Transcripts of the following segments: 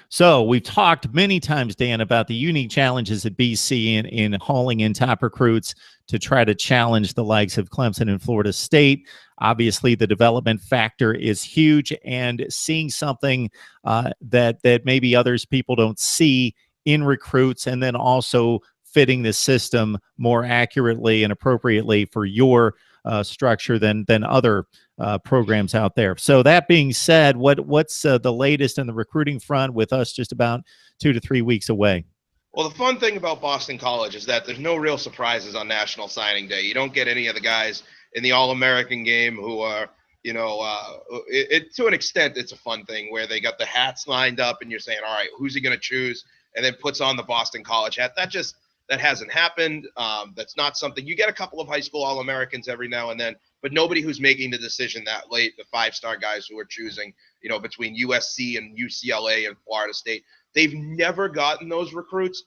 So we've talked many times, Dan, about the unique challenges at BC in hauling in top recruits to try to challenge the likes of Clemson and Florida State. Obviously, the development factor is huge, and seeing something that maybe others people don't see in recruits, and then also fitting the system more accurately and appropriately for your structure than other programs out there. So that being said, what's the latest in the recruiting front with us just about 2 to 3 weeks away? Well, the fun thing about Boston College is that there's no real surprises on National Signing Day. You don't get any of the guys in the All-American game who are, to an extent, it's a fun thing where they got the hats lined up and you're saying, all right, who's he going to choose? And then puts on the Boston College hat. That hasn't happened. That's not something. You get a couple of high school All-Americans every now and then, but nobody who's making the decision that late, the five-star guys who are choosing, between USC and UCLA and Florida State. They've never gotten those recruits,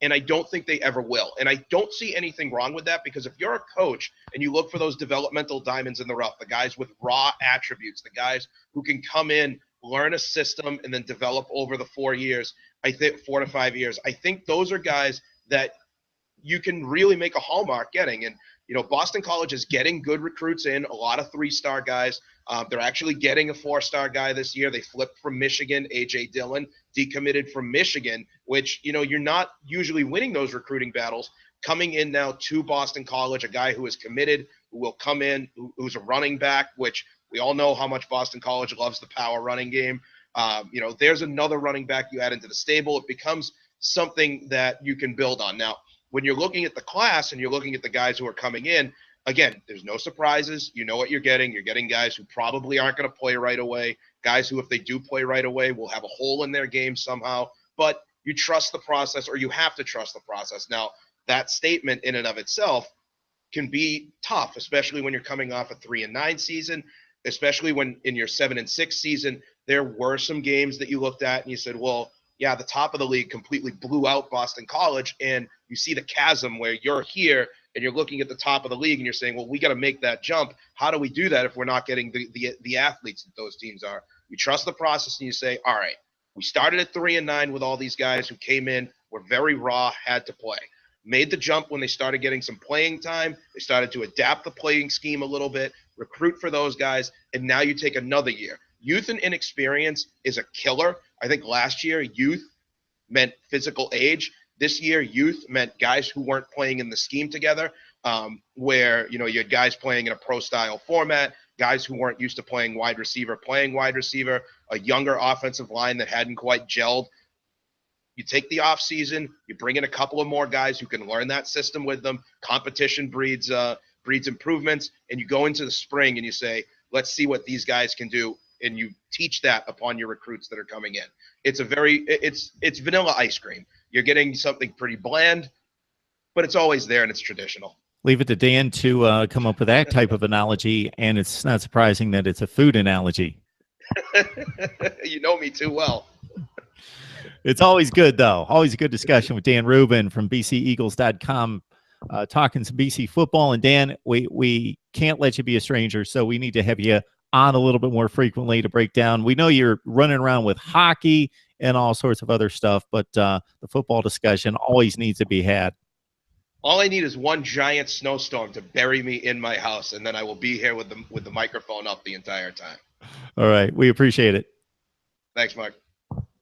and I don't think they ever will. And I don't see anything wrong with that, because if you're a coach and you look for those developmental diamonds in the rough, the guys with raw attributes, the guys who can come in, learn a system, and then develop over the 4 years, I think 4 to 5 years, I think those are guys that you can really make a hallmark getting. And, Boston College is getting good recruits in, a lot of 3-star guys. They're actually getting a 4-star guy this year. They flipped from Michigan, A.J. Dillon, decommitted from Michigan, which, you're not usually winning those recruiting battles. Coming in now to Boston College, a guy who is committed, who will come in, who's a running back, which we all know how much Boston College loves the power running game. There's another running back you add into the stable. It becomes something that you can build on. Now, when you're looking at the class and you're looking at the guys who are coming in, again, there's no surprises. You know what you're getting. You're getting guys who probably aren't going to play right away, guys who, if they do play right away, will have a hole in their game somehow. But you trust the process, or you have to trust the process. Now, that statement in and of itself can be tough, especially when you're coming off a 3-9 season, especially when in your 7-6 season, there were some games that you looked at and you said, well, yeah, the top of the league completely blew out Boston College, and you see the chasm where you're here and you're looking at the top of the league and you're saying, well, we got to make that jump. How do we do that if we're not getting the athletes that those teams are? You trust the process and you say, all right, we started at 3-9 with all these guys who came in, were very raw, had to play. Made the jump when they started getting some playing time. They started to adapt the playing scheme a little bit, recruit for those guys, and now you take another year. Youth and inexperience is a killer. I think last year youth meant physical age. This year youth meant guys who weren't playing in the scheme together, where you had guys playing in a pro-style format, guys who weren't used to playing wide receiver, a younger offensive line that hadn't quite gelled. You take the off season, you bring in a couple of more guys who can learn that system with them. Competition breeds improvements, and you go into the spring and you say, let's see what these guys can do. And you teach that upon your recruits that are coming in. It's it's vanilla ice cream. You're getting something pretty bland, but it's always there and it's traditional. Leave it to Dan to come up with that type of analogy, and it's not surprising that it's a food analogy. You know me too well. It's always good, though. Always a good discussion with Dan Rubin from BCEagles.com, talking some BC football. And Dan, we can't let you be a stranger, so we need to have you on a little bit more frequently to break down. We know you're running around with hockey and all sorts of other stuff, but the football discussion always needs to be had. All I need is one giant snowstorm to bury me in my house, and then I will be here with the microphone up the entire time. All right. We appreciate it. Thanks, Mark.